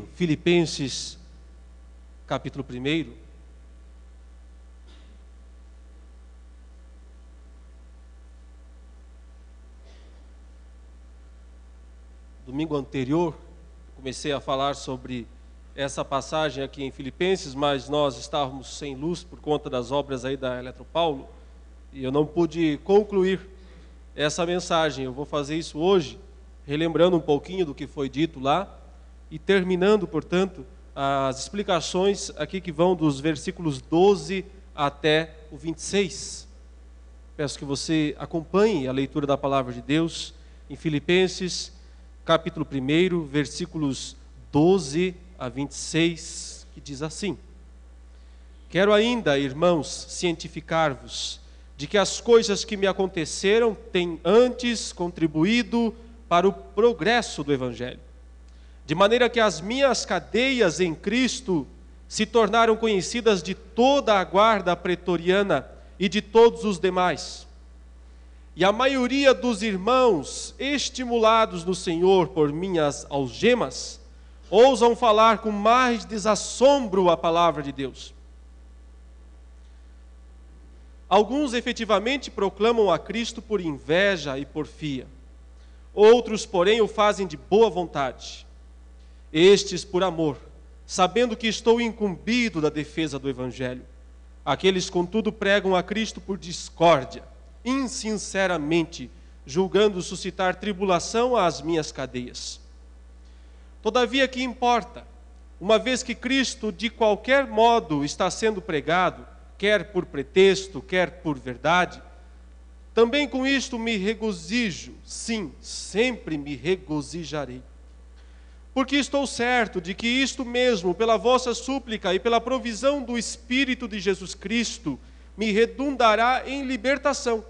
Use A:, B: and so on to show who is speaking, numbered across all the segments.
A: livro Filipenses, capítulo 1. Domingo anterior, comecei a falar sobre essa passagem aqui em Filipenses, mas nós estávamos sem luz por conta das obras aí da Eletropaulo, e eu não pude concluir essa mensagem. Eu vou fazer isso hoje, relembrando um pouquinho do que foi dito lá, e terminando, portanto, as explicações aqui que vão dos versículos 12 até o 26. Peço que você acompanhe a leitura da palavra de Deus em Filipenses, capítulo 1, versículos 12 a 26, que diz assim: Quero ainda, irmãos, cientificar-vos de que as coisas que me aconteceram têm antes contribuído para o progresso do Evangelho, de maneira que as minhas cadeias em Cristo se tornaram conhecidas de toda a guarda pretoriana e de todos os demais. E a maioria dos irmãos, estimulados no Senhor por minhas algemas, ousam falar com mais desassombro a palavra de Deus. Alguns efetivamente proclamam a Cristo por inveja e porfia. Outros, porém, o fazem de boa vontade. Estes por amor, sabendo que estou incumbido da defesa do Evangelho. Aqueles, contudo, pregam a Cristo por discórdia, insinceramente, julgando suscitar tribulação às minhas cadeias. Todavia, que importa? Uma vez que Cristo, de qualquer modo, está sendo pregado, quer por pretexto, quer por verdade, também com isto me regozijo, sim, sempre me regozijarei. Porque estou certo de que isto mesmo, pela vossa súplica e pela provisão do Espírito de Jesus Cristo, me redundará em libertação,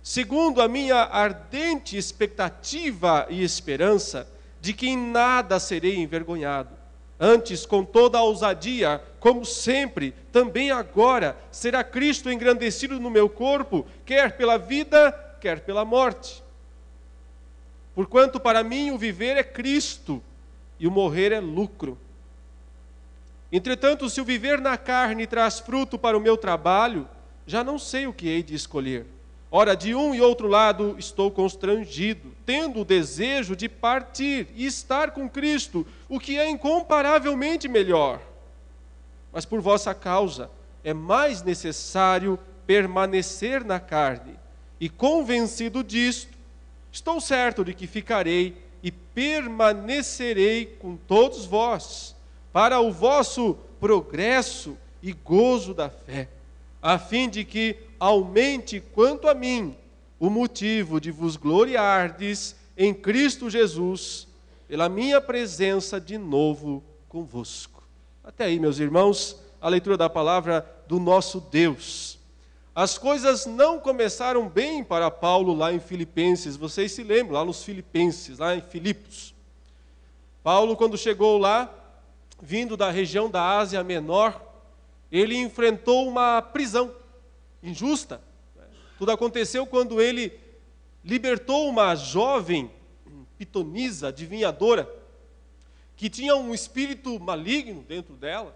A: segundo a minha ardente expectativa e esperança, de que em nada serei envergonhado. Antes, com toda a ousadia, como sempre, também agora, será Cristo engrandecido no meu corpo, quer pela vida, quer pela morte. Porquanto para mim o viver é Cristo, e o morrer é lucro. Entretanto, se o viver na carne traz fruto para o meu trabalho, já não sei o que hei de escolher. Ora, de um e outro lado estou constrangido, tendo o desejo de partir e estar com Cristo, o que é incomparavelmente melhor. Mas por vossa causa é mais necessário permanecer na carne. E convencido disto, estou certo de que ficarei e permanecerei com todos vós, para o vosso progresso e gozo da fé, a fim de que aumente quanto a mim o motivo de vos gloriardes em Cristo Jesus, pela minha presença de novo convosco. Até aí, meus irmãos, a leitura da palavra do nosso Deus. As coisas não começaram bem para Paulo lá em Filipenses, vocês se lembram, lá nos Filipenses, lá em Filipos. Paulo, quando chegou lá, vindo da região da Ásia Menor, ele enfrentou uma prisão injusta. Tudo aconteceu quando ele libertou uma jovem pitonisa, adivinhadora, que tinha um espírito maligno dentro dela,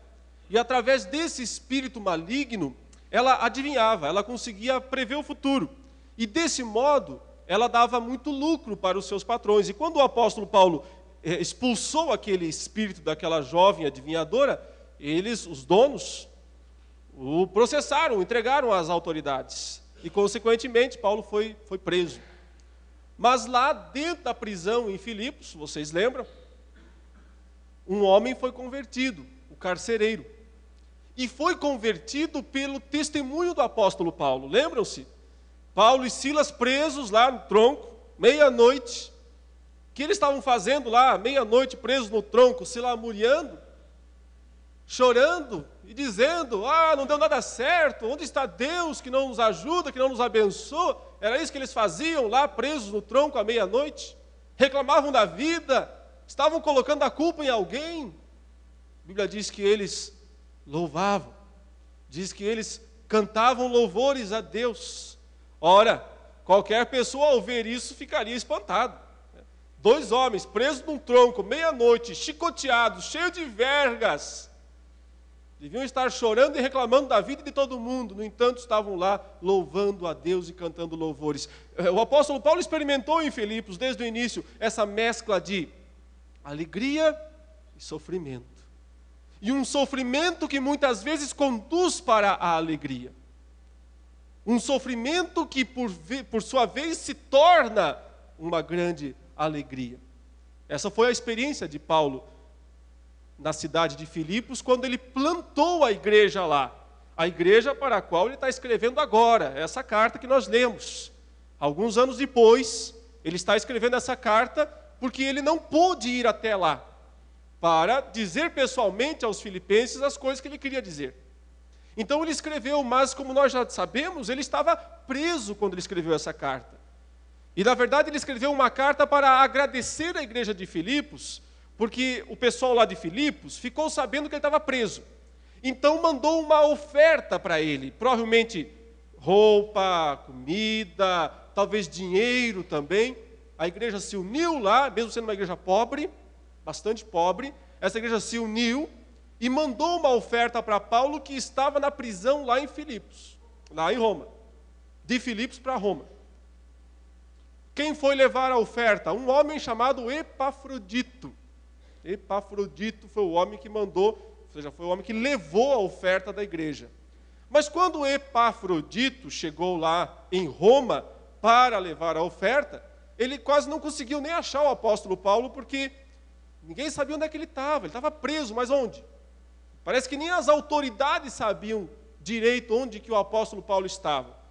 A: e através desse espírito maligno, ela adivinhava, ela conseguia prever o futuro, e desse modo, ela dava muito lucro para os seus patrões. E quando o apóstolo Paulo expulsou aquele espírito daquela jovem adivinhadora, eles, os donos, o processaram, entregaram às autoridades. E, consequentemente, Paulo foi preso. Mas lá dentro da prisão em Filipos, vocês lembram? Um homem foi convertido, o carcereiro. E foi convertido pelo testemunho do apóstolo Paulo. Lembram-se? Paulo e Silas presos lá no tronco, meia-noite. O que eles estavam fazendo lá, meia-noite, presos no tronco, se lamuriando, chorando e dizendo: não deu nada certo, onde está Deus que não nos ajuda, que não nos abençoa? Era isso que eles faziam lá, presos no tronco à meia-noite? Reclamavam da vida, estavam colocando a culpa em alguém. A Bíblia diz que eles louvavam, diz que eles cantavam louvores a Deus. Ora, qualquer pessoa ao ver isso ficaria espantado. 2 homens presos num tronco, meia-noite, chicoteados, cheios de vergas. Deviam estar chorando e reclamando da vida de todo mundo. No entanto, estavam lá louvando a Deus e cantando louvores. O apóstolo Paulo experimentou em Filipos, desde o início, essa mescla de alegria e sofrimento. E um sofrimento que muitas vezes conduz para a alegria. Um sofrimento que, por sua vez, se torna uma grande alegria. Essa foi a experiência de Paulo na cidade de Filipos, quando ele plantou a igreja lá. A igreja para a qual ele está escrevendo agora, essa carta que nós lemos. Alguns anos depois, ele está escrevendo essa carta porque ele não pôde ir até lá para dizer pessoalmente aos filipenses as coisas que ele queria dizer. Então ele escreveu, mas como nós já sabemos, ele estava preso quando ele escreveu essa carta. E na verdade ele escreveu uma carta para agradecer a igreja de Filipos, porque o pessoal lá de Filipos ficou sabendo que ele estava preso. Então mandou uma oferta para ele, provavelmente roupa, comida, talvez dinheiro também. A igreja se uniu lá, mesmo sendo uma igreja pobre, bastante pobre, essa igreja se uniu e mandou uma oferta para Paulo, que estava na prisão lá em Filipos, lá em Roma, de Filipos para Roma. Quem foi levar a oferta? Um homem chamado Epafrodito. Epafrodito foi o homem que mandou, ou seja, foi o homem que levou a oferta da igreja. Mas quando Epafrodito chegou lá em Roma para levar a oferta, ele quase não conseguiu nem achar o apóstolo Paulo, porque ninguém sabia onde é que ele estava preso, mas onde? Parece que nem as autoridades sabiam direito onde que o apóstolo Paulo estava.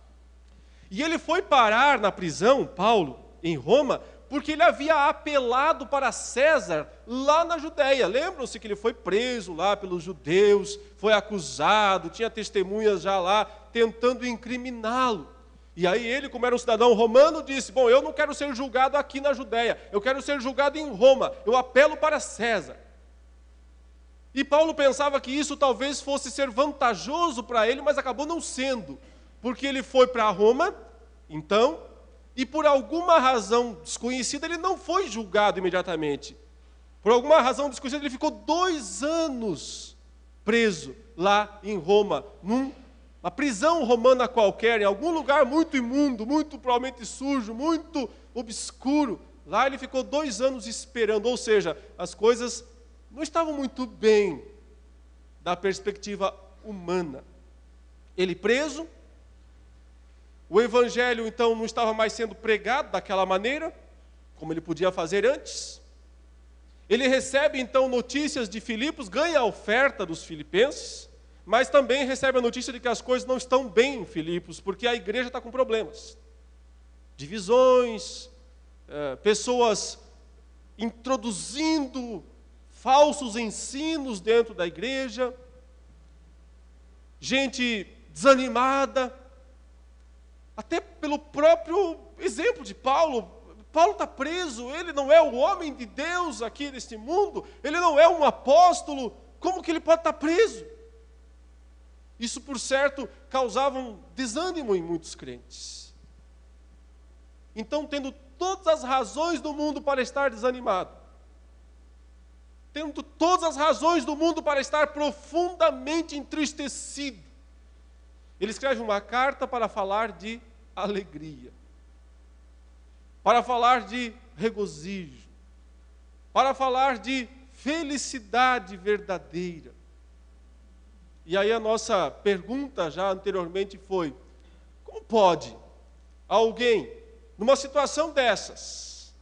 A: E ele foi parar na prisão, Paulo, em Roma, porque ele havia apelado para César lá na Judéia. Lembram-se que ele foi preso lá pelos judeus, foi acusado, tinha testemunhas já lá tentando incriminá-lo. E aí ele, como era um cidadão romano, disse: bom, eu não quero ser julgado aqui na Judéia, eu quero ser julgado em Roma, eu apelo para César. E Paulo pensava que isso talvez fosse ser vantajoso para ele, mas acabou não sendo, porque ele foi para Roma, então, e por alguma razão desconhecida, ele não foi julgado imediatamente. Por alguma razão desconhecida, ele ficou 2 anos preso lá em Roma, numa prisão romana qualquer, em algum lugar muito imundo, muito provavelmente sujo, muito obscuro. Lá ele ficou 2 anos esperando, ou seja, as coisas não estavam muito bem da perspectiva humana. Ele preso, o evangelho então não estava mais sendo pregado daquela maneira, como ele podia fazer antes. Ele recebe então notícias de Filipos, ganha a oferta dos filipenses, mas também recebe a notícia de que as coisas não estão bem em Filipos, porque a igreja está com problemas. Divisões, pessoas introduzindo falsos ensinos dentro da igreja, gente desanimada, até pelo próprio exemplo de Paulo. Paulo está preso, ele não é o homem de Deus aqui neste mundo, ele não é um apóstolo, como que ele pode estar preso? Isso, por certo, causava um desânimo em muitos crentes. Então, tendo todas as razões do mundo para estar desanimado, tendo todas as razões do mundo para estar profundamente entristecido, ele escreve uma carta para falar de alegria, para falar de regozijo, para falar de felicidade verdadeira. E aí a nossa pergunta já anteriormente foi: como pode alguém, numa situação dessas,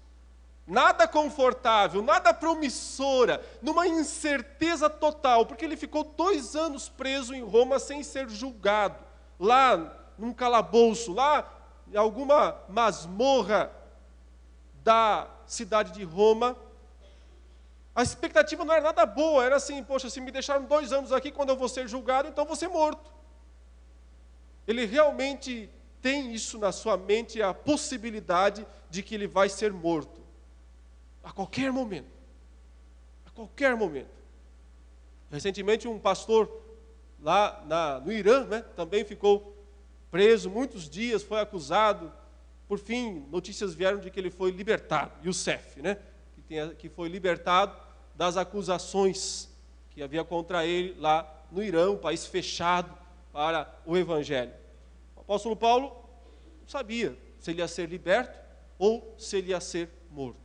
A: nada confortável, nada promissora, numa incerteza total, porque ele ficou 2 anos preso em Roma sem ser julgado, lá num calabouço, lá em alguma masmorra da cidade de Roma, a expectativa não era nada boa, era assim: poxa, se me deixaram 2 anos aqui, quando eu vou ser julgado, então eu vou ser morto. Ele realmente tem isso na sua mente, a possibilidade de que ele vai ser morto. A qualquer momento. A qualquer momento. Recentemente um pastor lá no Irã, também ficou preso muitos dias, foi acusado Por fim, notícias vieram de que ele foi libertado, Youssef, né? Que foi libertado das acusações que havia contra ele lá no Irã, um país fechado para o Evangelho. O apóstolo Paulo não sabia se ele ia ser liberto ou se ele ia ser morto.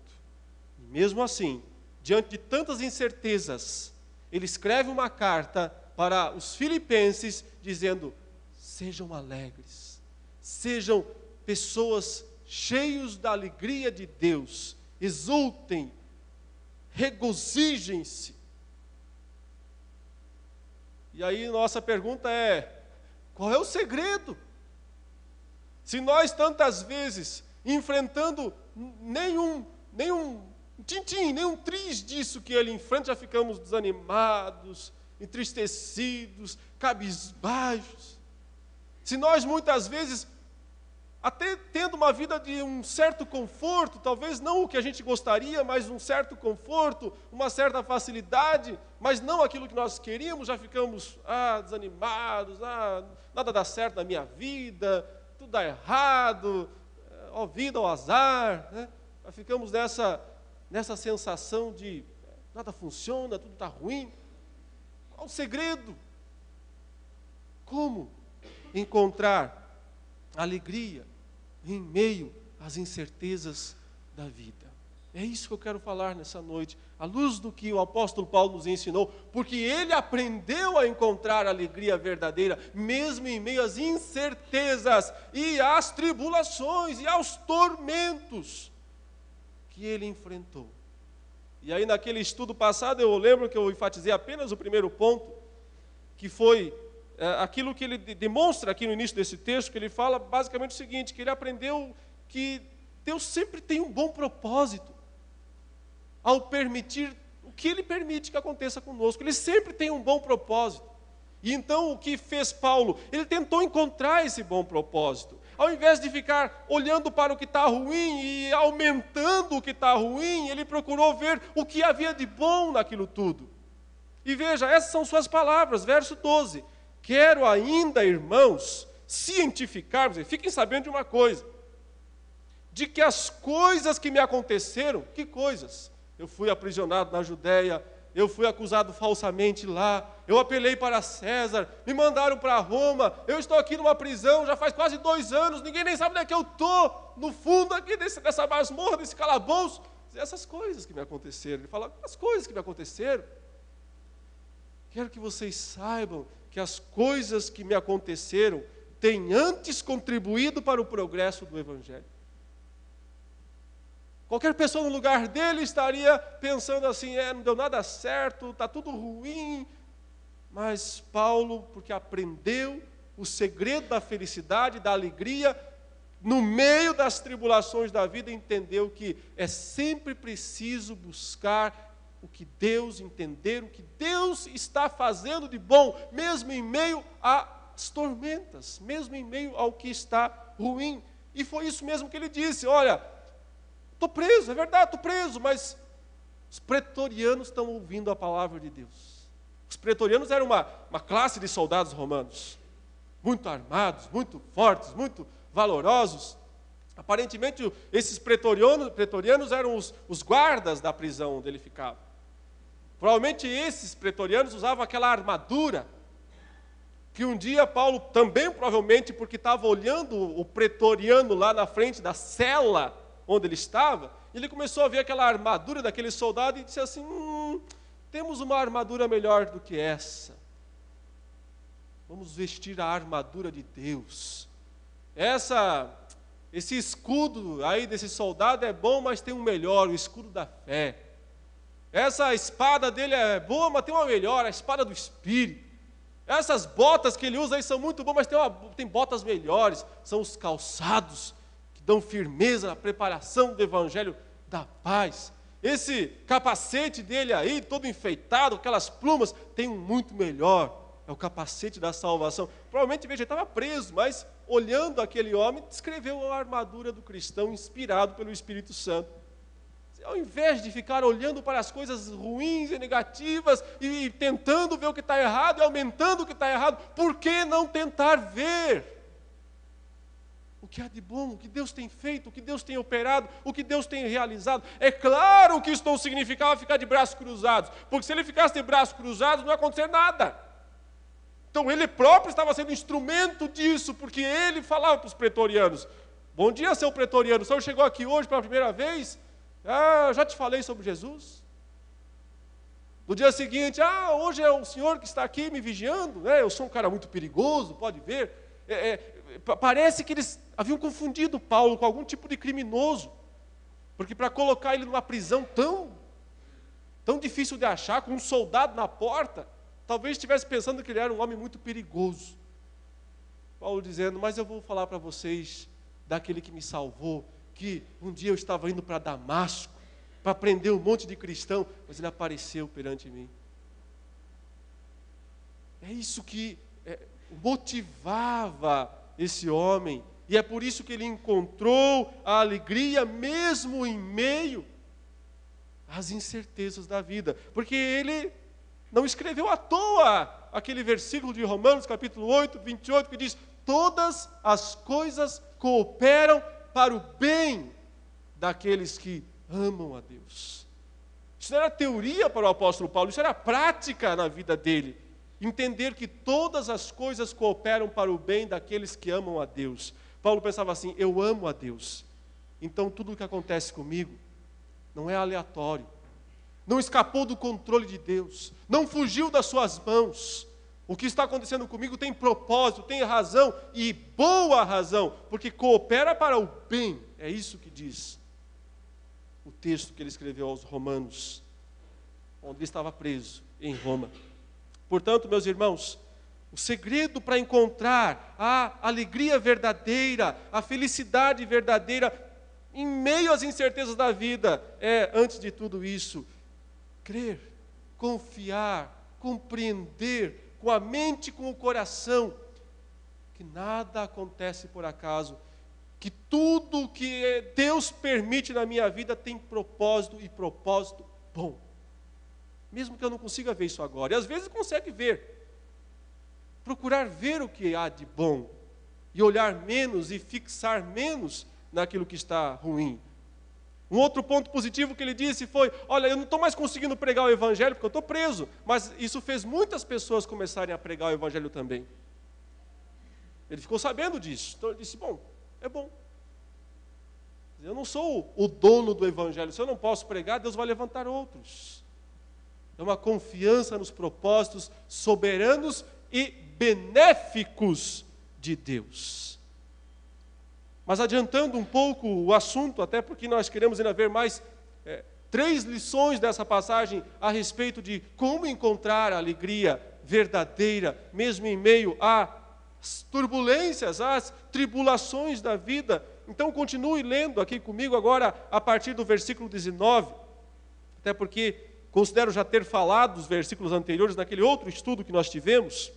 A: E mesmo assim, diante de tantas incertezas, ele escreve uma carta para os filipenses dizendo: sejam alegres, sejam pessoas cheios da alegria de Deus, exultem, regozijem-se. E aí nossa pergunta é: qual é o segredo? Se nós tantas vezes, enfrentando nenhum tintim, nenhum triz disso que ele enfrenta, já ficamos desanimados, entristecidos, cabisbaixos. Se nós muitas vezes, até tendo uma vida de um certo conforto, talvez não o que a gente gostaria, mas um certo conforto, uma certa facilidade, mas não aquilo que nós queríamos, já ficamos desanimados, nada dá certo na minha vida, tudo dá errado, ó vida, ó azar, né? Já ficamos nessa sensação de nada funciona, tudo está ruim. Qual o segredo? Como encontrar alegria em meio às incertezas da vida? É isso que eu quero falar nessa noite, à luz do que o apóstolo Paulo nos ensinou, porque ele aprendeu a encontrar alegria verdadeira, mesmo em meio às incertezas e às tribulações e aos tormentos que ele enfrentou. E aí naquele estudo passado, eu lembro que eu enfatizei apenas o primeiro ponto, que foi aquilo que ele demonstra aqui no início desse texto, que ele fala basicamente o seguinte, que ele aprendeu que Deus sempre tem um bom propósito ao permitir o que Ele permite que aconteça conosco. Ele sempre tem um bom propósito. E então o que fez Paulo? Ele tentou encontrar esse bom propósito. Ao invés de ficar olhando para o que está ruim e aumentando o que está ruim, ele procurou ver o que havia de bom naquilo tudo. E veja, essas são suas palavras, verso 12. Quero ainda, irmãos, cientificar-vos, fiquem sabendo de uma coisa, de que as coisas que me aconteceram, que coisas? Eu fui aprisionado na Judéia, eu fui acusado falsamente lá, eu apelei para César, me mandaram para Roma, eu estou aqui numa prisão, já faz quase 2 anos, ninguém nem sabe onde é que eu estou, no fundo aqui dessa masmorra, desse calabouço. Essas coisas que me aconteceram. Ele fala, as coisas que me aconteceram. Quero que vocês saibam que as coisas que me aconteceram têm antes contribuído para o progresso do Evangelho. Qualquer pessoa no lugar dele estaria pensando assim, não deu nada certo, está tudo ruim. Mas Paulo, porque aprendeu o segredo da felicidade, da alegria, no meio das tribulações da vida, entendeu que é sempre preciso buscar o que Deus, entender o que Deus está fazendo de bom, mesmo em meio às tormentas, mesmo em meio ao que está ruim. E foi isso mesmo que ele disse, olha, estou preso, é verdade, estou preso, mas os pretorianos estão ouvindo a palavra de Deus. Os pretorianos eram uma classe de soldados romanos, muito armados, muito fortes, muito valorosos. Aparentemente, esses pretorianos eram os guardas da prisão onde ele ficava. Provavelmente esses pretorianos usavam aquela armadura, que um dia Paulo também, provavelmente, porque estava olhando o pretoriano lá na frente da cela onde ele estava, ele começou a ver aquela armadura daquele soldado e disse assim, temos uma armadura melhor do que essa. Vamos vestir a armadura de Deus. Esse escudo aí desse soldado é bom, mas tem um melhor, o escudo da fé. Essa espada dele é boa, mas tem uma melhor, a espada do Espírito. Essas botas que ele usa aí são muito boas, mas tem botas melhores, são os calçados que dão firmeza na preparação do Evangelho da paz. Esse capacete dele aí, todo enfeitado, aquelas plumas, tem um muito melhor, é o capacete da salvação. Provavelmente, veja, ele estava preso, mas olhando aquele homem, descreveu a armadura do cristão inspirado pelo Espírito Santo. Ao invés de ficar olhando para as coisas ruins e negativas e tentando ver o que está errado e aumentando o que está errado, por que não tentar ver o o que há de bom, o que Deus tem feito, o que Deus tem operado, o que Deus tem realizado. É claro que isso não significava ficar de braços cruzados, porque se ele ficasse de braços cruzados não ia acontecer nada. Então ele próprio estava sendo instrumento disso, porque ele falava para os pretorianos: bom dia, seu pretoriano, o senhor chegou aqui hoje pela primeira vez? Ah, já te falei sobre Jesus. No dia seguinte, hoje é o senhor que está aqui me vigiando, né? Eu sou um cara muito perigoso, pode ver. Parece que eles haviam confundido Paulo com algum tipo de criminoso, porque para colocar ele numa prisão tão difícil de achar, com um soldado na porta, talvez estivesse pensando que ele era um homem muito perigoso. Paulo dizendo: mas eu vou falar para vocês daquele que me salvou, que um dia eu estava indo para Damasco, para prender um monte de cristão, mas ele apareceu perante mim. É isso que motivava esse homem, e é por isso que ele encontrou a alegria mesmo em meio às incertezas da vida, porque ele não escreveu à toa aquele versículo de Romanos capítulo 8, 28, que diz: todas as coisas cooperam para o bem daqueles que amam a Deus. Isso não era teoria para o apóstolo Paulo, isso era prática na vida dele. Entender que todas as coisas cooperam para o bem daqueles que amam a Deus. Paulo pensava assim: eu amo a Deus, então tudo o que acontece comigo não é aleatório, não escapou do controle de Deus, não fugiu das suas mãos. O que está acontecendo comigo tem propósito, tem razão, e boa razão, porque coopera para o bem. É isso que diz o texto que ele escreveu aos Romanos, onde ele estava preso em Roma. Portanto, meus irmãos, o segredo para encontrar a alegria verdadeira, a felicidade verdadeira, em meio às incertezas da vida, é, antes de tudo isso, crer, confiar, compreender, com a mente e com o coração, que nada acontece por acaso, que tudo que Deus permite na minha vida tem propósito, e propósito bom. Mesmo que eu não consiga ver isso agora, e às vezes consegue ver. Procurar ver o que há de bom, e olhar menos e fixar menos naquilo que está ruim. Um outro ponto positivo que ele disse foi: olha, eu não estou mais conseguindo pregar o Evangelho porque eu estou preso, mas isso fez muitas pessoas começarem a pregar o Evangelho também. Ele ficou sabendo disso, então ele disse: bom, é bom. Eu não sou o dono do Evangelho, se eu não posso pregar, Deus vai levantar outros. É uma confiança nos propósitos soberanos e benéficos de Deus. Mas adiantando um pouco o assunto, até porque nós queremos ainda ver mais 3 lições dessa passagem a respeito de como encontrar a alegria verdadeira, mesmo em meio às turbulências, às tribulações da vida. Então continue lendo aqui comigo agora a partir do versículo 19, até porque considero já ter falado dos versículos anteriores naquele outro estudo que nós tivemos.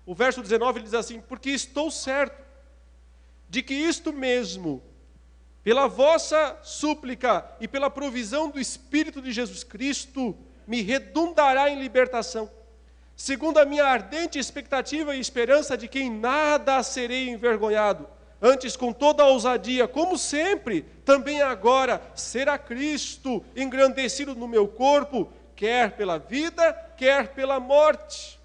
A: O verso 19 ele diz assim: porque estou certo de que isto mesmo, pela vossa súplica e pela provisão do Espírito de Jesus Cristo, me redundará em libertação, segundo a minha ardente expectativa e esperança de que em nada serei envergonhado, antes com toda a ousadia, como sempre, também agora, será Cristo engrandecido no meu corpo, quer pela vida, quer pela morte.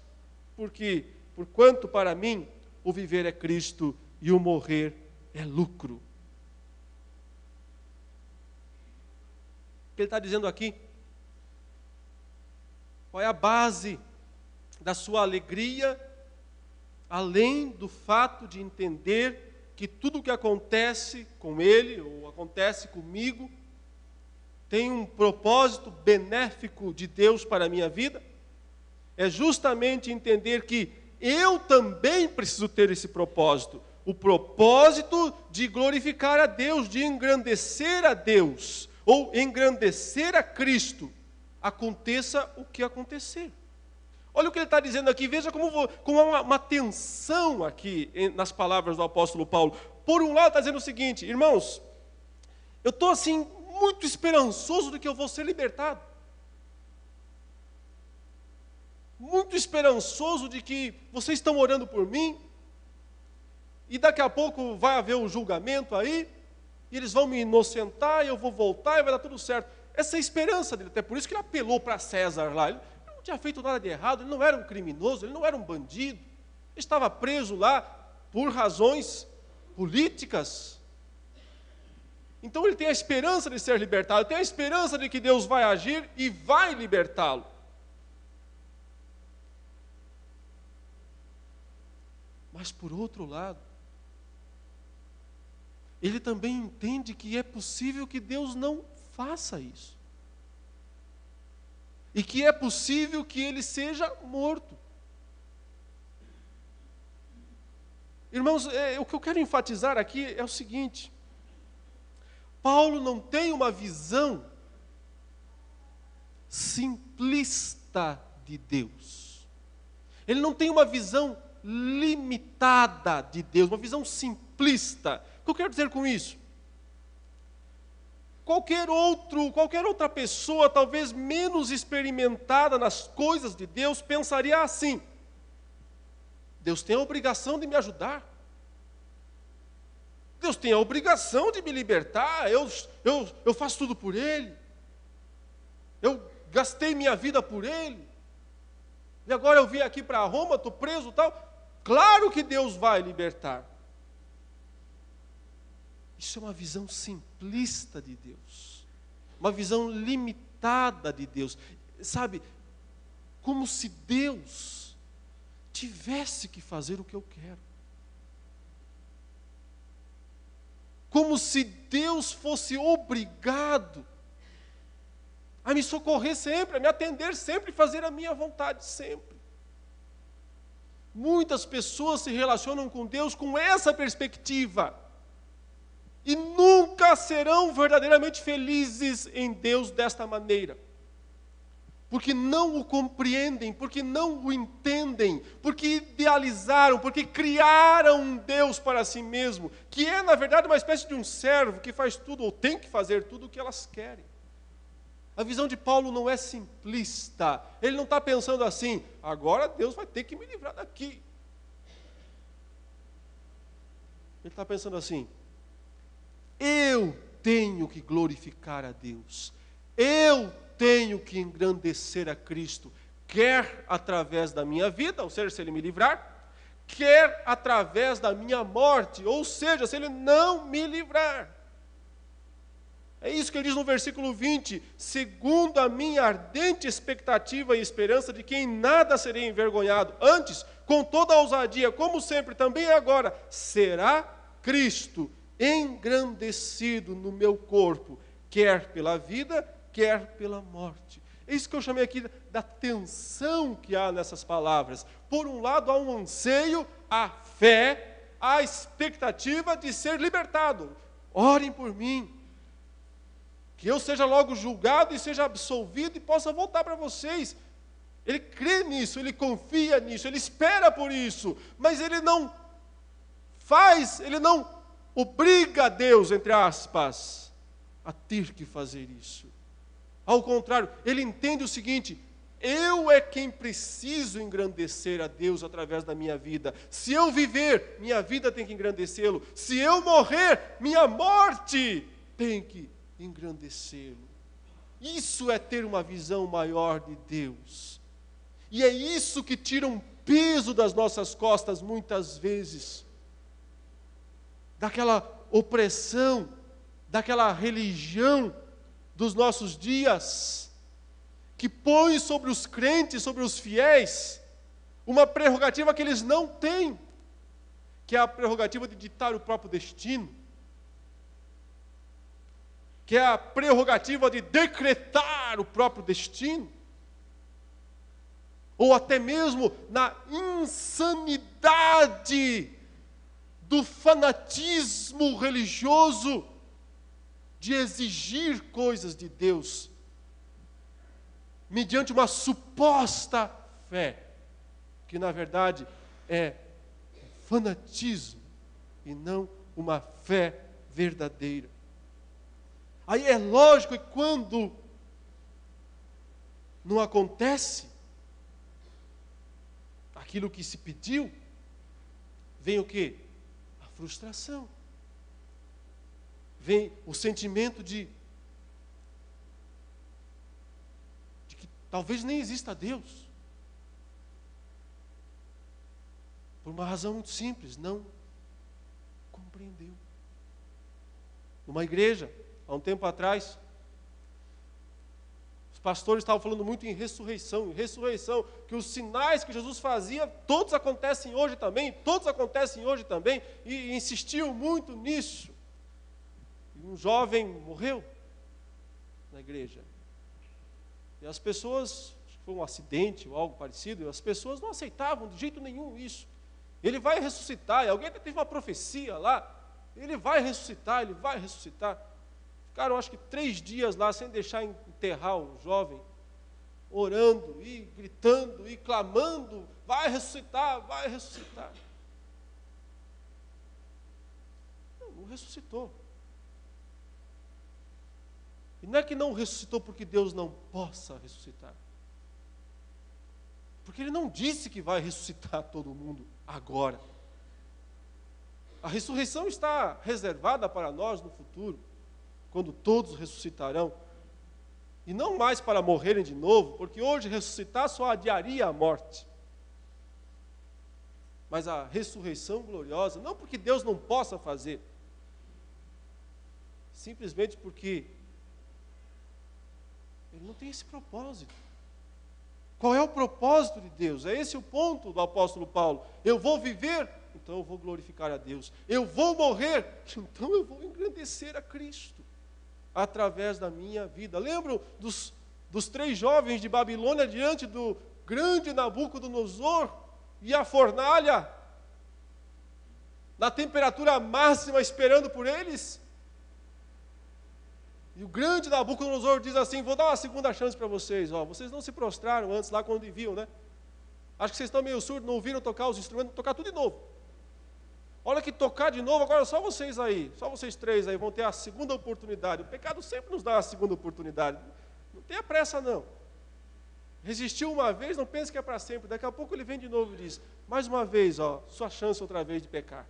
A: Porque, porquanto para mim, o viver é Cristo e o morrer é lucro. O que ele está dizendo aqui? Qual é a base da sua alegria, além do fato de entender que tudo o que acontece com ele, ou acontece comigo, tem um propósito benéfico de Deus para a minha vida? É justamente entender que eu também preciso ter esse propósito. O propósito de glorificar a Deus, de engrandecer a Deus, ou engrandecer a Cristo, aconteça o que acontecer. Olha o que ele está dizendo aqui, veja como há uma tensão aqui nas palavras do apóstolo Paulo. Por um lado está dizendo o seguinte: irmãos, eu estou assim muito esperançoso de que eu vou ser libertado. Muito esperançoso de que vocês estão orando por mim. e daqui a pouco vai haver um julgamento aí, e eles vão me inocentar, e eu vou voltar, e vai dar tudo certo. Essa é a esperança dele, até por isso que ele apelou para César lá. Ele não tinha feito nada de errado, ele não era um criminoso, ele não era um bandido, ele estava preso lá por razões políticas. Então ele tem a esperança de ser libertado, tem a esperança de que Deus vai agir e vai libertá-lo. Mas por outro lado, ele também entende que é possível que Deus não faça isso. E que é possível que ele seja morto. Irmãos, o que eu quero enfatizar aqui é o seguinte: Paulo não tem uma visão simplista de Deus. Ele não tem uma visão limitada de Deus, uma visão simplista. O que eu quero dizer com isso? Qualquer outra pessoa, talvez menos experimentada nas coisas de Deus, pensaria assim: Deus tem a obrigação de me ajudar. Deus tem a obrigação de me libertar. Eu faço tudo por Ele. Eu gastei minha vida por Ele. E agora eu vim aqui para Roma, estou preso e tal. Claro que Deus vai libertar. Isso é uma visão simplista de Deus. Uma visão limitada de Deus. Sabe, como se Deus tivesse que fazer o que eu quero. Como se Deus fosse obrigado a me socorrer sempre, a me atender sempre, fazer a minha vontade sempre. Muitas pessoas se relacionam com Deus com essa perspectiva e nunca serão verdadeiramente felizes em Deus desta maneira. Porque não o compreendem, porque não o entendem, porque idealizaram, porque criaram um Deus para si mesmo, que é, na verdade, uma espécie de um servo que faz tudo, ou tem que fazer tudo o que elas querem. A visão de Paulo não é simplista. Ele não está pensando assim: agora Deus vai ter que me livrar daqui. Ele está pensando assim: eu tenho que glorificar a Deus. Eu tenho que engrandecer a Cristo, quer através da minha vida, ou seja, se Ele me livrar, quer através da minha morte, ou seja, se Ele não me livrar. É isso que ele diz no versículo 20: segundo a minha ardente expectativa e esperança de que em nada serei envergonhado, antes, com toda a ousadia, como sempre, também agora, será Cristo engrandecido no meu corpo, quer pela vida, quer pela morte. É isso que eu chamei aqui da tensão que há nessas palavras. Por um lado, há um anseio, a fé, a expectativa de ser libertado. Orem por mim, que eu seja logo julgado e seja absolvido e possa voltar para vocês. Ele crê nisso, ele confia nisso, ele espera por isso, mas ele não faz, ele não obriga a Deus, entre aspas, a ter que fazer isso. Ao contrário, ele entende o seguinte: eu é quem preciso engrandecer a Deus através da minha vida. Se eu viver, minha vida tem que engrandecê-lo. Se eu morrer, minha morte tem que engrandecê-lo. Isso é ter uma visão maior de Deus. E é isso que tira um peso das nossas costas muitas vezes. Daquela opressão, daquela religião dos nossos dias, que põe sobre os crentes, sobre os fiéis, uma prerrogativa que eles não têm, que é a prerrogativa de ditar o próprio destino, que é a prerrogativa de decretar o próprio destino, ou até mesmo na insanidade do fanatismo religioso de exigir coisas de Deus mediante uma suposta fé, que na verdade é fanatismo e não uma fé verdadeira. Aí é lógico que quando não acontece aquilo que se pediu, vem o quê? A frustração. Vem o sentimento de que talvez nem exista Deus. Por uma razão muito simples, não compreendeu. Numa igreja, há um tempo atrás, os pastores estavam falando muito em ressurreição, que os sinais que Jesus fazia, todos acontecem hoje também, e insistiam muito nisso. E um jovem morreu na igreja. E as pessoas, acho que foi um acidente ou algo parecido, e as pessoas não aceitavam de jeito nenhum isso. Ele vai ressuscitar, e alguém teve uma profecia lá, ele vai ressuscitar. Ficaram acho que 3 dias lá, sem deixar enterrar o jovem, orando, e gritando, e clamando, vai ressuscitar. Não ressuscitou. E não é que não ressuscitou porque Deus não possa ressuscitar. Porque Ele não disse que vai ressuscitar todo mundo agora. A ressurreição está reservada para nós no futuro, quando todos ressuscitarão. E não mais para morrerem de novo, porque hoje ressuscitar só adiaria a morte. Mas a ressurreição gloriosa, não porque Deus não possa fazer, simplesmente porque Ele não tem esse propósito. Qual é o propósito de Deus? É esse o ponto do apóstolo Paulo. Eu vou viver, então eu vou glorificar a Deus. Eu vou morrer, então eu vou engrandecer a Cristo através da minha vida. Lembram dos 3 jovens de Babilônia diante do grande Nabucodonosor e a fornalha na temperatura máxima esperando por eles? E o grande Nabucodonosor diz assim: vou dar uma segunda chance para vocês. Vocês não se prostraram antes lá quando viviam, né? Acho que vocês estão meio surdos, não ouviram tocar os instrumentos, tocar tudo de novo. Olha que tocar de novo, agora só vocês aí, só vocês 3 aí vão ter a segunda oportunidade. O pecado sempre nos dá a segunda oportunidade. Não tenha pressa não. Resistiu uma vez, não pense que é para sempre. Daqui a pouco ele vem de novo e diz: mais uma vez, sua chance outra vez de pecar.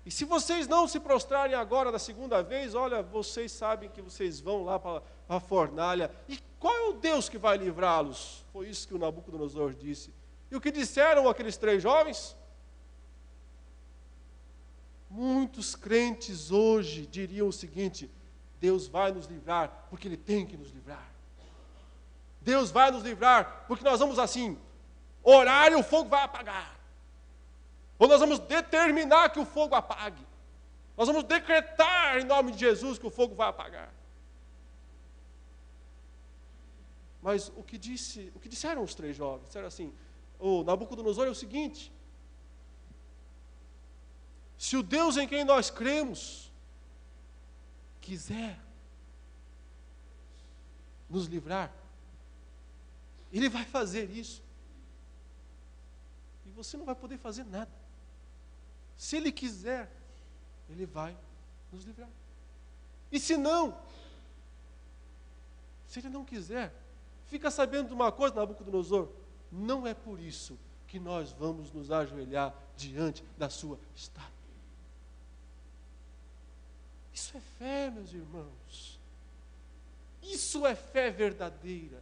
A: E se vocês não se prostrarem agora da segunda vez, olha, vocês sabem que vocês vão lá para a fornalha. E qual é o Deus que vai livrá-los? Foi isso que o Nabucodonosor disse. E o que disseram aqueles 3 jovens? Muitos crentes hoje diriam o seguinte: Deus vai nos livrar porque Ele tem que nos livrar. Deus vai nos livrar porque nós vamos assim, orar e o fogo vai apagar. Ou nós vamos determinar que o fogo apague. Nós vamos decretar em nome de Jesus que o fogo vai apagar. Mas o que disseram os 3 jovens? Disseram assim: o Nabucodonosor é o seguinte: se o Deus em quem nós cremos quiser nos livrar, Ele vai fazer isso. E você não vai poder fazer nada. Se Ele quiser, Ele vai nos livrar. E se não, se Ele não quiser, fica sabendo de uma coisa, Nabucodonosor: não é por isso que nós vamos nos ajoelhar diante da sua estátua. Isso é fé, meus irmãos. Isso é fé verdadeira.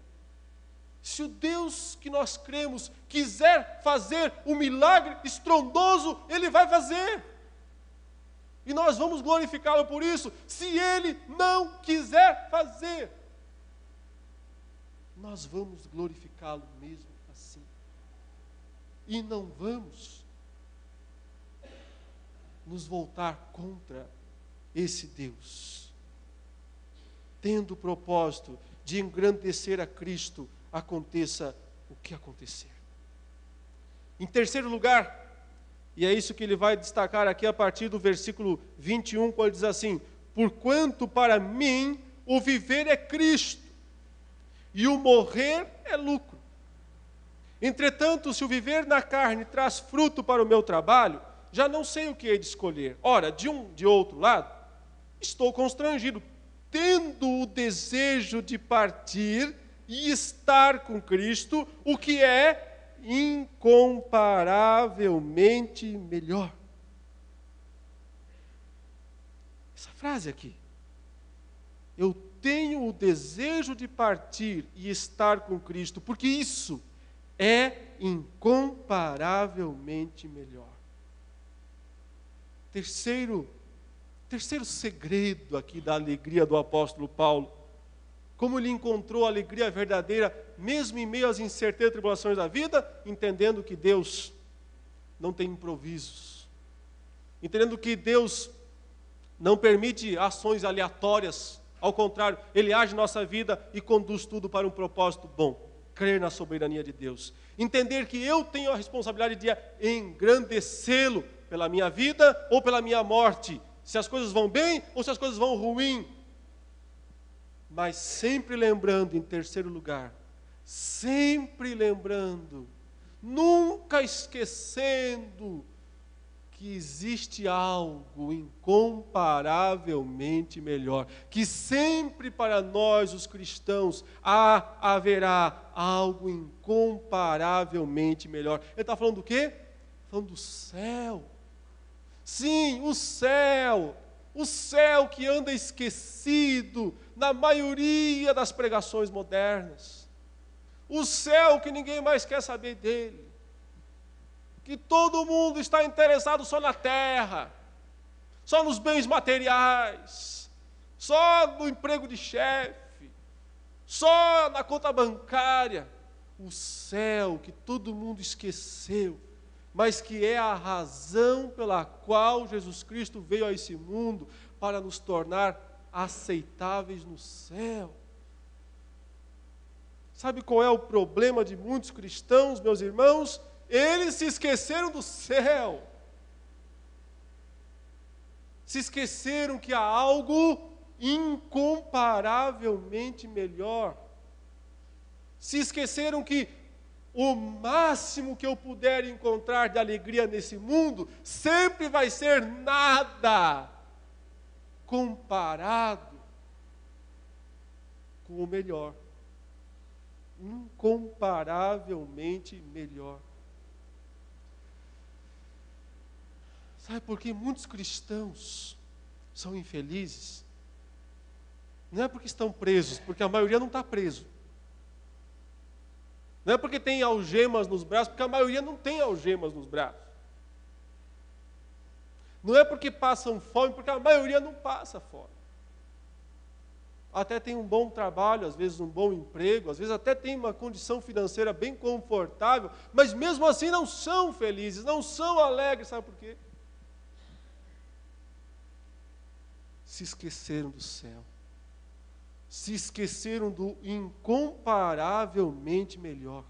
A: Se o Deus que nós cremos quiser fazer um milagre estrondoso, Ele vai fazer. E nós vamos glorificá-lo por isso. Se Ele não quiser fazer, nós vamos glorificá-lo mesmo assim. E não vamos nos voltar contra esse Deus, tendo o propósito de engrandecer a Cristo, aconteça o que acontecer. Em terceiro lugar, e é isso que ele vai destacar aqui a partir do versículo 21, quando ele diz assim: porquanto para mim o viver é Cristo, e o morrer é lucro. Entretanto, se o viver na carne traz fruto para o meu trabalho, já não sei o que hei de escolher. Ora, de outro lado, estou constrangido, tendo o desejo de partir e estar com Cristo, o que é incomparavelmente melhor. Essa frase aqui. Eu tenho o desejo de partir e estar com Cristo, porque isso é incomparavelmente melhor. Terceiro segredo aqui da alegria do apóstolo Paulo. Como ele encontrou a alegria verdadeira, mesmo em meio às incertezas e tribulações da vida, entendendo que Deus não tem improvisos. Entendendo que Deus não permite ações aleatórias. Ao contrário, Ele age em nossa vida e conduz tudo para um propósito bom. Crer na soberania de Deus. Entender que eu tenho a responsabilidade de engrandecê-lo pela minha vida ou pela minha morte. Se as coisas vão bem ou se as coisas vão ruim. Mas sempre lembrando, em terceiro lugar, sempre lembrando, nunca esquecendo que existe algo incomparavelmente melhor, que sempre para nós, os cristãos, haverá algo incomparavelmente melhor. Ele está falando do quê? Falando do céu. Sim, o céu que anda esquecido na maioria das pregações modernas. O céu que ninguém mais quer saber dele. Que todo mundo está interessado só na terra, só nos bens materiais, só no emprego de chefe, só na conta bancária. O céu que todo mundo esqueceu, mas que é a razão pela qual Jesus Cristo veio a esse mundo, para nos tornar aceitáveis no céu. Sabe qual é o problema de muitos cristãos, meus irmãos? Eles se esqueceram do céu. Se esqueceram que há algo incomparavelmente melhor. Se esqueceram que o máximo que eu puder encontrar de alegria nesse mundo sempre vai ser nada comparado com o melhor. Incomparavelmente melhor. Sabe por que muitos cristãos são infelizes? Não é porque estão presos, porque a maioria não está preso. Não é porque tem algemas nos braços, porque a maioria não tem algemas nos braços. Não é porque passam fome, porque a maioria não passa fome. Até tem um bom trabalho, às vezes um bom emprego, às vezes até tem uma condição financeira bem confortável, mas mesmo assim não são felizes, não são alegres, sabe por quê? Se esqueceram do céu. Se esqueceram do incomparavelmente melhor.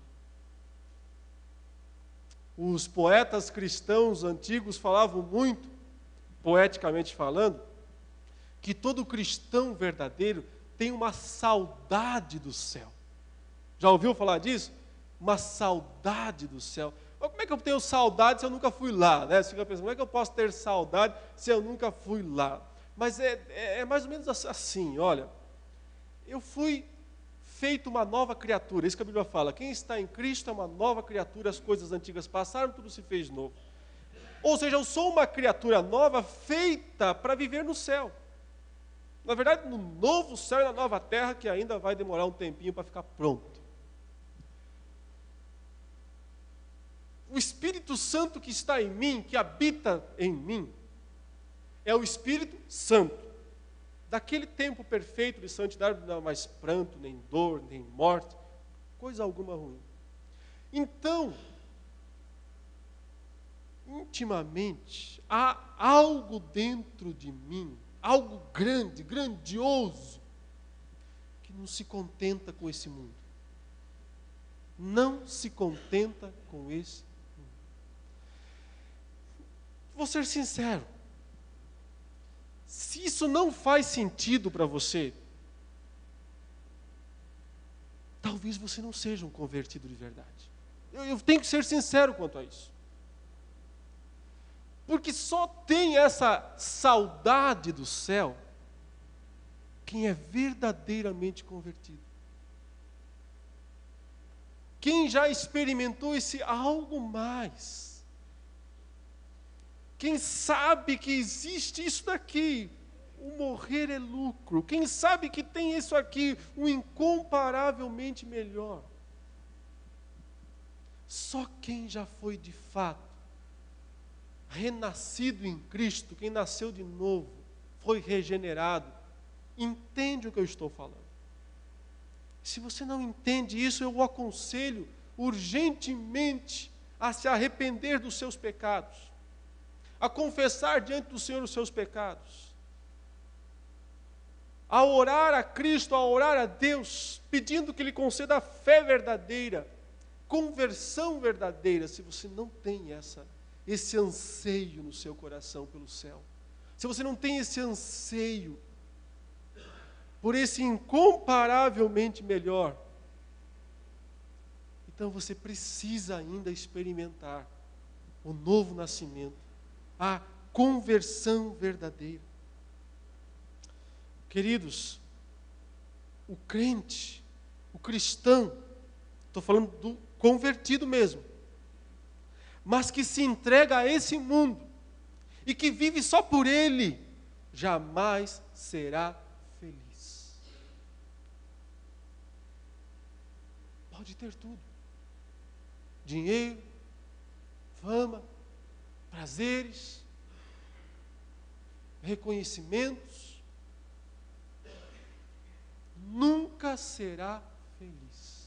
A: Os poetas cristãos antigos falavam muito, poeticamente falando, que todo cristão verdadeiro tem uma saudade do céu. Já ouviu falar disso? Uma saudade do céu. Mas como é que eu tenho saudade se eu nunca fui lá? Né? Você fica pensando, como é que eu posso ter saudade se eu nunca fui lá? Mas é mais ou menos assim, olha, eu fui feito uma nova criatura, isso que a Bíblia fala, quem está em Cristo é uma nova criatura, as coisas antigas passaram, tudo se fez novo. Ou seja, eu sou uma criatura nova feita para viver no céu. Na verdade, no novo céu e na nova terra, que ainda vai demorar um tempinho para ficar pronto. O Espírito Santo que está em mim, que habita em mim, é o Espírito Santo. Daquele tempo perfeito de santidade, não há mais pranto, nem dor, nem morte, coisa alguma ruim. Então, intimamente, há algo dentro de mim, algo grande, grandioso, que não se contenta com esse mundo. Não se contenta com esse mundo. Vou ser sincero. Se isso não faz sentido para você, talvez você não seja um convertido de verdade. Eu tenho que ser sincero quanto a isso. Porque só tem essa saudade do céu quem é verdadeiramente convertido. Quem já experimentou esse algo mais. Quem sabe que existe isso daqui, o morrer é lucro. Quem sabe que tem isso aqui, o incomparavelmente melhor. Só quem já foi de fato renascido em Cristo, quem nasceu de novo, foi regenerado, entende o que eu estou falando. Se você não entende isso, eu o aconselho urgentemente a se arrepender dos seus pecados, a confessar diante do Senhor os seus pecados, a orar a Cristo, a orar a Deus, pedindo que Ele conceda a fé verdadeira, conversão verdadeira, se você não tem esse anseio no seu coração pelo céu, se você não tem esse anseio por esse incomparavelmente melhor, então você precisa ainda experimentar o novo nascimento, a conversão verdadeira. Queridos, o crente, o cristão, estou falando do convertido mesmo, mas que se entrega a esse mundo e que vive só por ele, jamais será feliz. Pode ter tudo: dinheiro, fama, prazeres, reconhecimentos, nunca será feliz.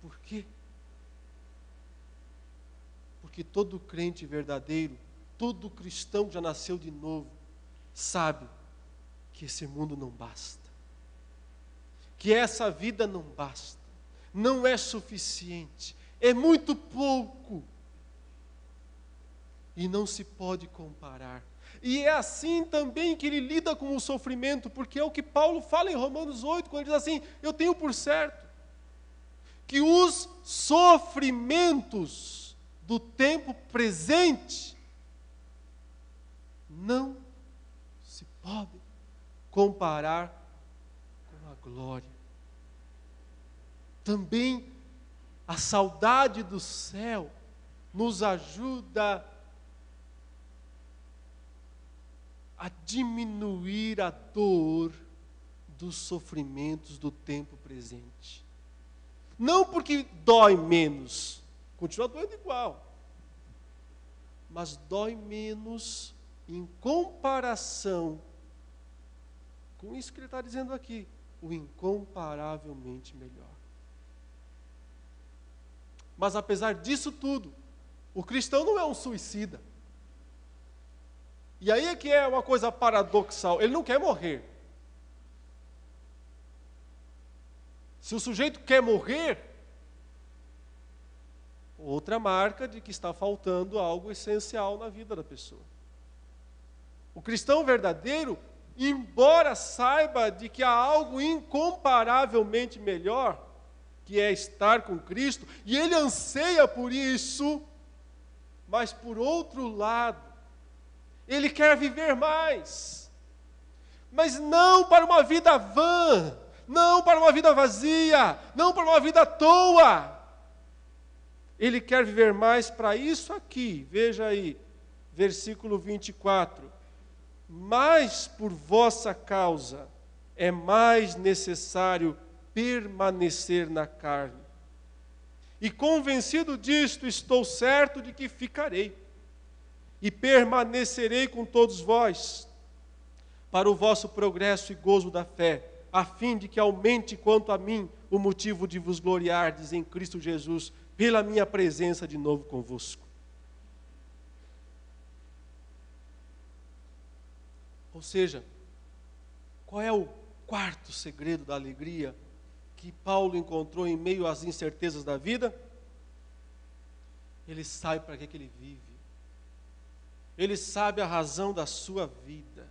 A: Por quê? Porque todo crente verdadeiro, todo cristão que já nasceu de novo, sabe que esse mundo não basta, que essa vida não basta, não é suficiente, é muito pouco, e não se pode comparar. E é assim também que ele lida com o sofrimento, porque é o que Paulo fala em Romanos 8, quando ele diz assim: eu tenho por certo que os sofrimentos do tempo presente não se podem comparar com a glória. Também a saudade do céu nos ajuda a diminuir a dor dos sofrimentos do tempo presente. Não porque dói menos, continua doendo igual, mas dói menos em comparação com isso que ele está dizendo aqui, o incomparavelmente melhor. Mas apesar disso tudo, o cristão não é um suicida. E aí é que é uma coisa paradoxal, ele não quer morrer. Se o sujeito quer morrer, outra marca de que está faltando algo essencial na vida da pessoa. O cristão verdadeiro, embora saiba de que há algo incomparavelmente melhor, que é estar com Cristo, e ele anseia por isso, mas por outro lado, ele quer viver mais, mas não para uma vida vã, não para uma vida vazia, não para uma vida à toa. Ele quer viver mais para isso aqui. Veja aí, versículo 24. Mas por vossa causa é mais necessário permanecer na carne. E convencido disto, estou certo de que ficarei e permanecerei com todos vós, para o vosso progresso e gozo da fé, a fim de que aumente quanto a mim o motivo de vos gloriardes em Cristo Jesus, pela minha presença de novo convosco. Ou seja, qual é o quarto segredo da alegria que Paulo encontrou em meio às incertezas da vida? Ele sabe para que ele vive. Ele sabe a razão da sua vida.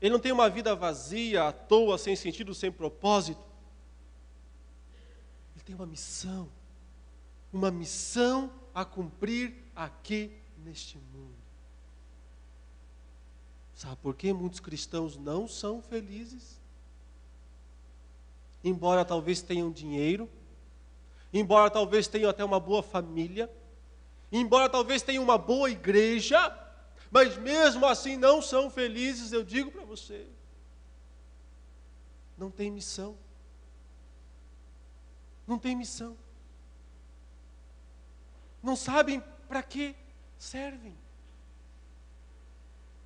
A: Ele não tem uma vida vazia, à toa, sem sentido, sem propósito. Ele tem uma missão a cumprir aqui neste mundo. Sabe por que muitos cristãos não são felizes? Embora talvez tenham dinheiro, embora talvez tenham até uma boa família, embora talvez tenham uma boa igreja, mas mesmo assim não são felizes, eu digo para você, não tem missão. Não tem missão. Não sabem para que servem.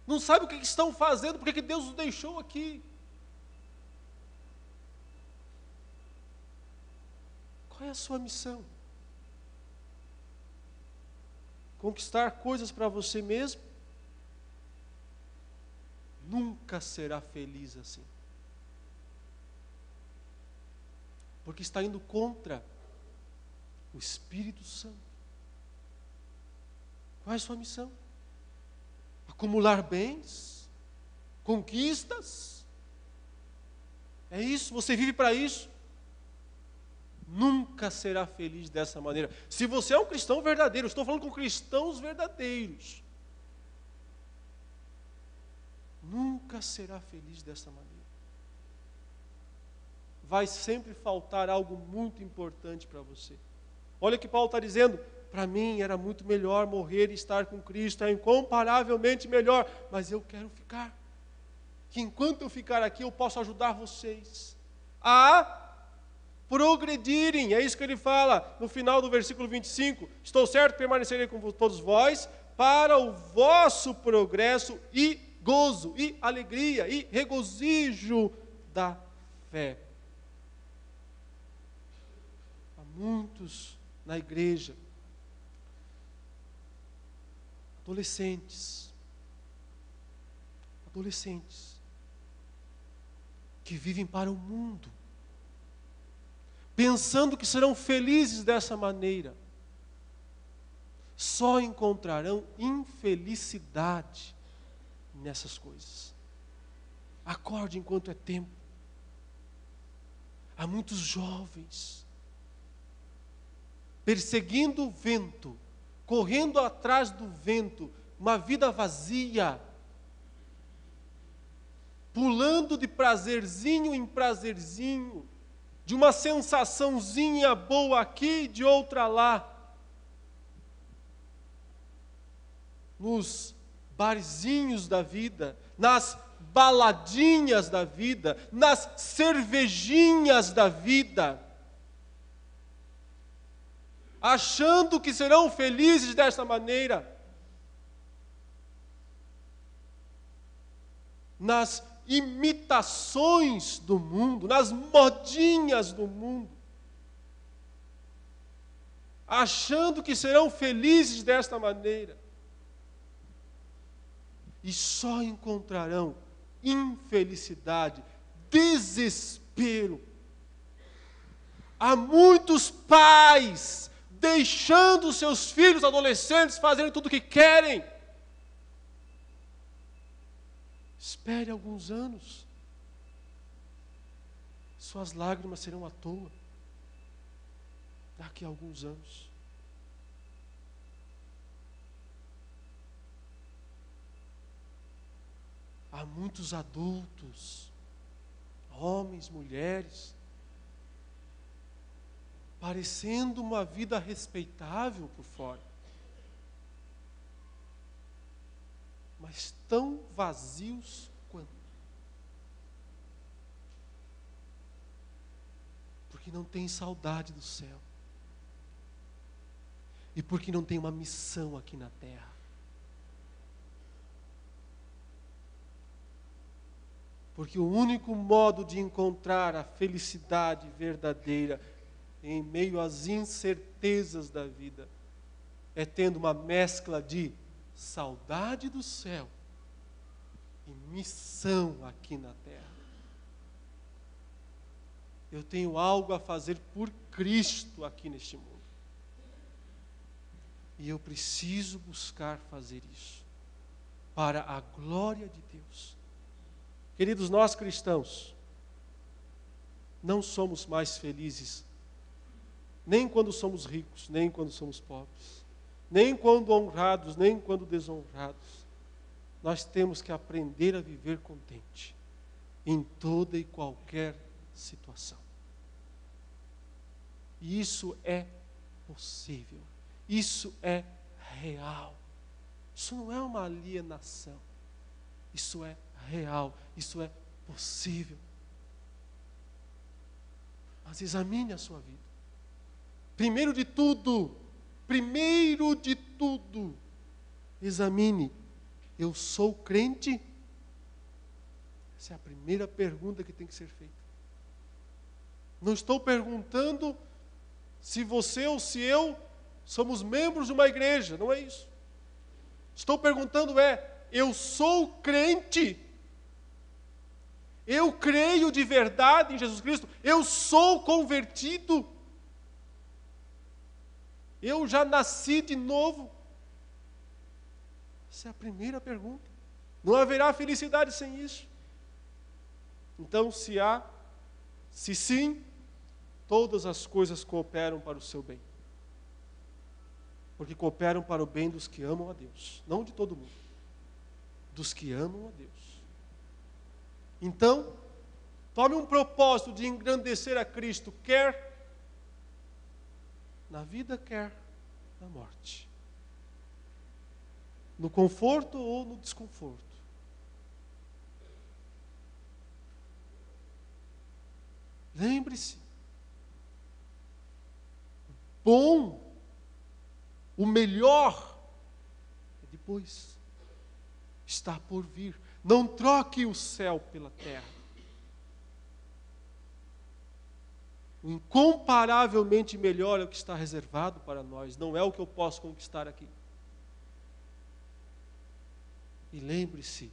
A: Não sabem o que estão fazendo, porque que Deus os deixou aqui. Qual é a sua missão? Conquistar coisas para você mesmo? Nunca será feliz assim. Porque está indo contra o Espírito Santo. Qual é a sua missão? Acumular bens? Conquistas? É isso? Você vive para isso? Nunca será feliz dessa maneira. Se você é um cristão verdadeiro, eu estou falando com cristãos verdadeiros. Nunca será feliz dessa maneira. Vai sempre faltar algo muito importante para você. Olha o que Paulo está dizendo. Para mim era muito melhor morrer e estar com Cristo, é incomparavelmente melhor, mas eu quero ficar. Que enquanto eu ficar aqui eu posso ajudar vocês a progredirem. É isso que ele fala no final do versículo 25. Estou certo, permanecerei com todos vós para o vosso progresso e gozo, e alegria, e regozijo da fé. Muitos na igreja, adolescentes, que vivem para o mundo, pensando que serão felizes dessa maneira, só encontrarão infelicidade nessas coisas. Acorde enquanto é tempo. Há muitos jovens perseguindo o vento, correndo atrás do vento, uma vida vazia, pulando de prazerzinho em prazerzinho, de uma sensaçãozinha boa aqui e de outra lá, nos barzinhos da vida, nas baladinhas da vida, nas cervejinhas da vida, achando que serão felizes dessa maneira, nas imitações do mundo, nas modinhas do mundo, achando que serão felizes desta maneira, e só encontrarão infelicidade, desespero. Há muitos pais deixando seus filhos adolescentes fazerem tudo o que querem. Espere alguns anos. Suas lágrimas serão à toa. Daqui a alguns anos. Há muitos adultos, homens, mulheres, parecendo uma vida respeitável por fora, mas tão vazios quanto. Porque não tem saudade do céu. E porque não tem uma missão aqui na terra. Porque o único modo de encontrar a felicidade verdadeira em meio às incertezas da vida é tendo uma mescla de saudade do céu e missão aqui na terra. Eu tenho algo a fazer por Cristo aqui neste mundo. E eu preciso buscar fazer isso para a glória de Deus. Queridos, nós cristãos não somos mais felizes nem quando somos ricos, nem quando somos pobres, nem quando honrados, nem quando desonrados. Nós temos que aprender a viver contente em toda e qualquer situação. E isso é possível, isso é real. Isso não é uma alienação. Isso é real. Isso é possível. Mas examine a sua vida. Primeiro de tudo, examine. Eu sou crente? Essa é a primeira pergunta que tem que ser feita. Não estou perguntando se você ou se eu somos membros de uma igreja, não é isso. Estou perguntando eu sou crente? Eu creio de verdade em Jesus Cristo? Eu sou convertido? Eu já nasci de novo? Essa é a primeira pergunta. Não haverá felicidade sem isso. Então, se sim, todas as coisas cooperam para o seu bem. Porque cooperam para o bem dos que amam a Deus. Não de todo mundo. Dos que amam a Deus. Então, tome um propósito de engrandecer a Cristo, quer na vida, quer na morte. No conforto ou no desconforto. Lembre-se, bom, o melhor é depois, está por vir. Não troque o céu pela terra. O incomparavelmente melhor é o que está reservado para nós, não é o que eu posso conquistar aqui. E lembre-se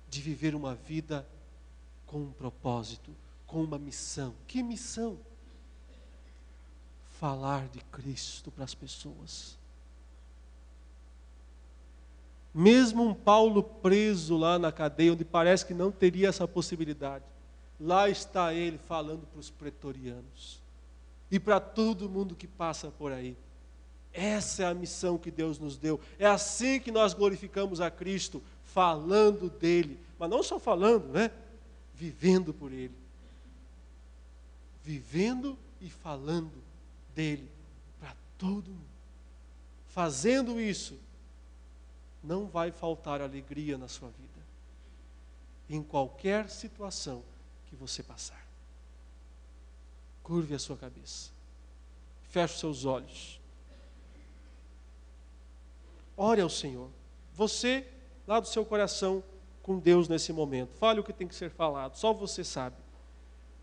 A: de viver uma vida com um propósito, com uma missão. Que missão? Falar de Cristo para as pessoas. Mesmo um Paulo preso lá na cadeia, onde parece que não teria essa possibilidade, lá está ele falando para os pretorianos e para todo mundo que passa por aí. Essa é a missão que Deus nos deu. É assim que nós glorificamos a Cristo, falando dele, mas não só falando, vivendo por ele. Vivendo e falando dele para todo mundo. Fazendo isso, não vai faltar alegria na sua vida, em qualquer situação que você passar. Curve a sua cabeça, feche os seus olhos, ore ao Senhor, você lá do seu coração com Deus nesse momento, fale o que tem que ser falado, só você sabe.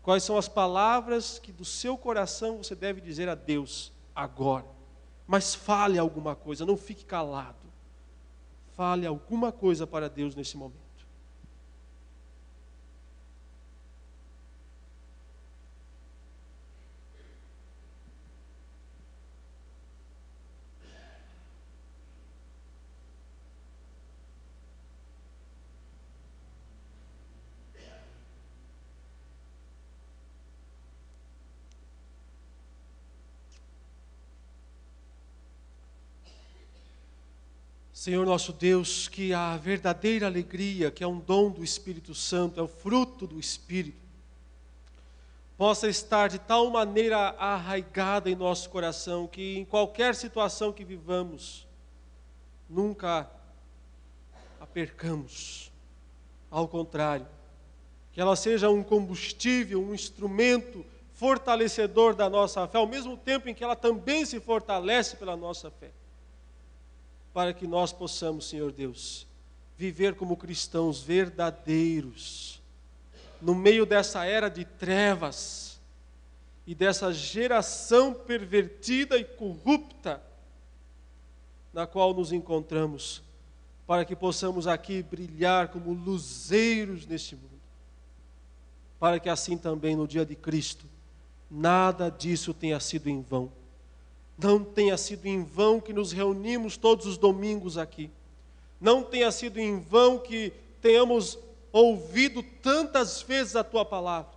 A: Quais são as palavras que do seu coração você deve dizer a Deus agora? Mas fale alguma coisa, não fique calado. Fale alguma coisa para Deus nesse momento. Senhor nosso Deus, que a verdadeira alegria, que é um dom do Espírito Santo, é o fruto do Espírito, possa estar de tal maneira arraigada em nosso coração, que em qualquer situação que vivamos, nunca a percamos. Ao contrário, que ela seja um combustível, um instrumento fortalecedor da nossa fé, ao mesmo tempo em que ela também se fortalece pela nossa fé. Para que nós possamos, Senhor Deus, viver como cristãos verdadeiros, no meio dessa era de trevas, e dessa geração pervertida e corrupta, na qual nos encontramos, para que possamos aqui brilhar como luzeiros neste mundo, para que assim também no dia de Cristo, nada disso tenha sido em vão. Não tenha sido em vão que nos reunimos todos os domingos aqui. Não tenha sido em vão que tenhamos ouvido tantas vezes a Tua palavra.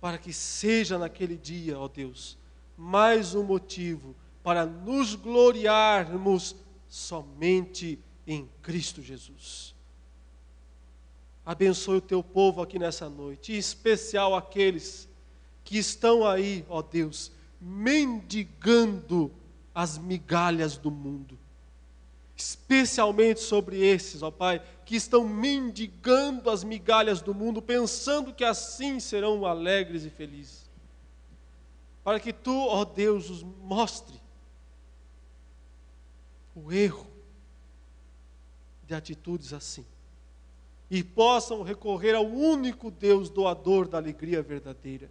A: Para que seja naquele dia, ó Deus, mais um motivo para nos gloriarmos somente em Cristo Jesus. Abençoe o Teu povo aqui nessa noite, em especial aqueles que estão aí, ó Deus, mendigando as migalhas do mundo. Especialmente sobre esses, ó Pai, que estão mendigando as migalhas do mundo, pensando que assim serão alegres e felizes. Para que Tu, ó Deus, os mostre o erro de atitudes assim. E possam recorrer ao único Deus doador da alegria verdadeira,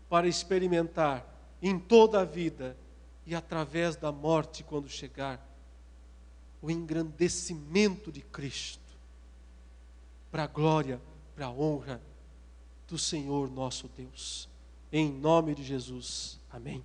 A: para experimentar em toda a vida e através da morte quando chegar, o engrandecimento de Cristo, para a glória, para a honra do Senhor nosso Deus. Em nome de Jesus. Amém.